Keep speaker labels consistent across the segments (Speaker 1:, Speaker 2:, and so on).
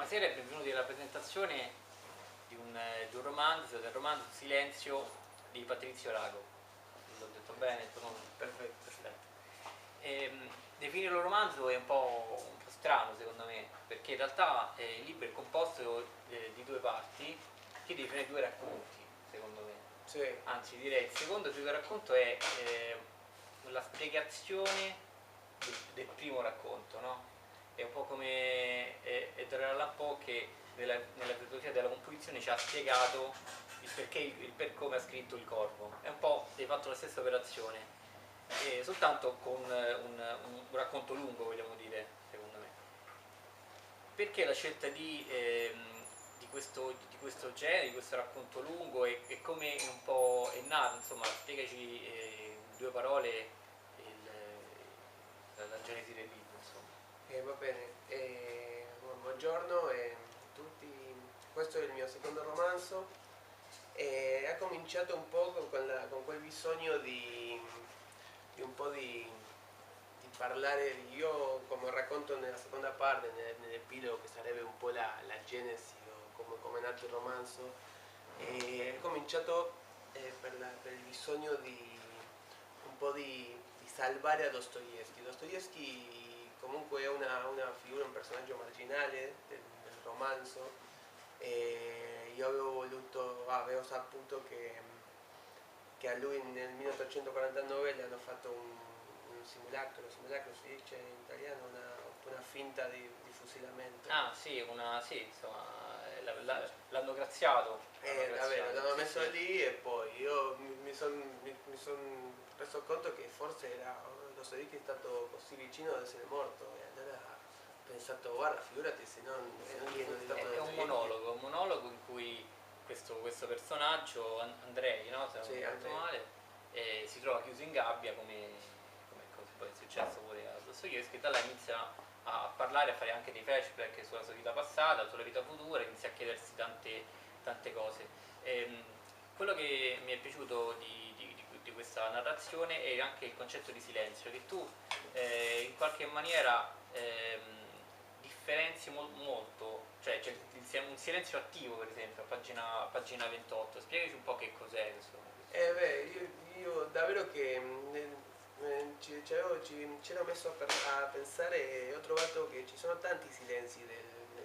Speaker 1: Buonasera e benvenuti alla presentazione di un romanzo, del romanzo Silenzio di Patrizio Rago. L'ho detto bene il tuo nome? Perfetto. Definire un romanzo è un po' strano secondo me, perché in realtà il libro è composto di due parti, che definire due racconti, secondo me.
Speaker 2: Sì.
Speaker 1: Anzi direi il secondo più che racconto è la spiegazione del primo racconto, no? È un po' come Edgar Allan Poe che nella filosofia della composizione ci ha spiegato il perché, il per come ha scritto Il Corvo. È un po' hai fatto la stessa operazione, soltanto con un racconto lungo, vogliamo dire, secondo me. Perché la scelta di questo genere, di questo racconto lungo e come un po' è nato, insomma, spiegaci in due parole la genesi del libro, insomma.
Speaker 2: Va bene, buongiorno a tutti, questo è il mio secondo romanzo e ha cominciato un po' con quel bisogno di un po' di parlare, io come racconto nella seconda parte, nell'epilogo che sarebbe un po' la genesi o come è nato il romanzo, e ho cominciato per il bisogno di un po' di salvare a Dostoevsky. Dostoevsky comunque è una figura, un personaggio marginale del romanzo, e io avevo saputo che a lui nel 1849 le hanno fatto un simulacro si dice in italiano, una finta di fucilamento.
Speaker 1: Ah sì, sì, insomma, l'hanno graziato.
Speaker 2: Vabbè, l'hanno
Speaker 1: Sì,
Speaker 2: messo
Speaker 1: sì.
Speaker 2: lì e poi io mi sono reso conto che forse Dostoevsky è stato così vicino ad essere morto, e allora ho pensato, guarda, figurati se non gli è stato
Speaker 1: È un monologo in cui questo personaggio, Andrei, no? Se non
Speaker 2: Sì,
Speaker 1: ricordo
Speaker 2: Andrei.
Speaker 1: male, si trova chiuso in gabbia come poi è successo pure a Dostoevsky, e da là inizia a parlare, a fare anche dei flashback sulla sua vita passata, sulla vita futura, inizia a chiedersi tante cose. Quello che mi è piaciuto di questa narrazione è anche il concetto di silenzio, che tu in qualche maniera differenzi molto, cioè c'è un silenzio attivo per esempio a pagina 28, spiegaci un po' che cos'è questo.
Speaker 2: Io davvero che c'ero messo a pensare e ho trovato che ci sono tanti silenzi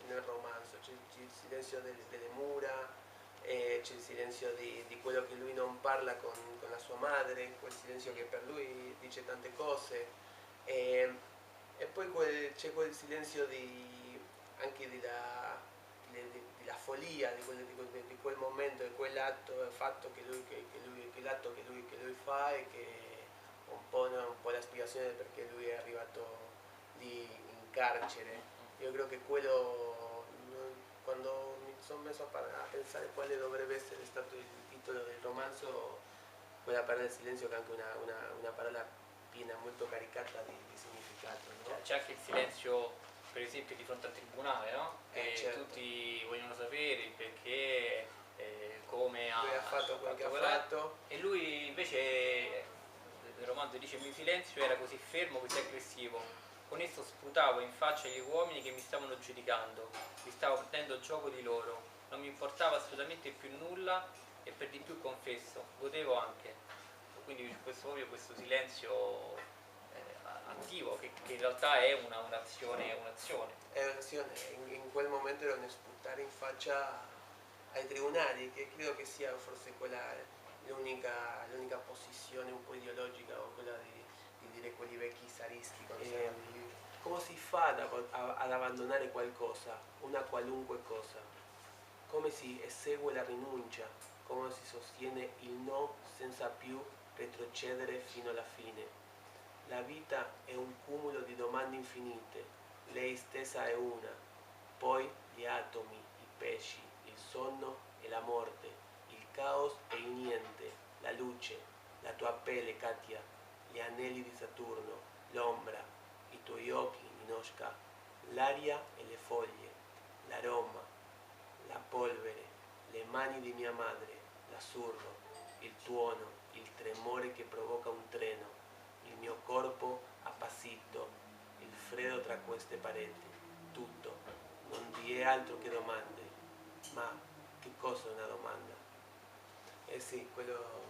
Speaker 2: nel romanzo, c'è il silenzio delle mura, c'è il silenzio di quello che lui non parla con la sua madre, quel silenzio che per lui dice tante cose, e, e poi c'è quel silenzio anche della follia di quel momento, di quell'atto fatto che lui fa, e che un po' la spiegazione del perché lui è arrivato lì in carcere. Io credo che quello, quando mi sono messo a pensare quale dovrebbe essere stato il titolo del romanzo, quella parola del silenzio, che è anche una parola piena, molto caricata di significato, no?
Speaker 1: C'è anche il silenzio per esempio di fronte al tribunale, no? Che
Speaker 2: Certo.
Speaker 1: tutti vogliono sapere il perché, come
Speaker 2: Lui ha fatto quel che ha fatto.
Speaker 1: e lui invece nel romanzo dice: il mio silenzio era così fermo, così aggressivo, con esso sputavo in faccia agli uomini che mi stavano giudicando, mi stavo prendendo gioco di loro, non mi importava assolutamente più nulla, e per di più confesso, godevo anche. Quindi proprio questo silenzio attivo che in realtà è un'azione.
Speaker 2: È un'azione, in quel momento era un sputare in faccia ai tribunali, che credo che sia forse quella l'unica posizione un po' ideologica, o quella di dire quelli vecchi zaristi. Come si fa ad abbandonare qualcosa, una qualunque cosa? Come si esegue la rinuncia? Come si sostiene il no senza più retrocedere fino alla fine? La vita è un cumulo di domande infinite, lei stessa è una, poi gli atomi, i pesci, il sonno e la morte, il caos e il niente, la luce, la tua pelle, Katia, gli anelli di Saturno, l'ombra, i tuoi occhi, Ninoshka, l'aria e le foglie, l'aroma, la polvere, le mani di mia madre, l'azzurro, il tuono, il tremore che provoca un treno, il mio corpo appassito, il freddo tra queste pareti, tutto, non di è altro che domande, ma che cosa è una domanda? Eh sì, quello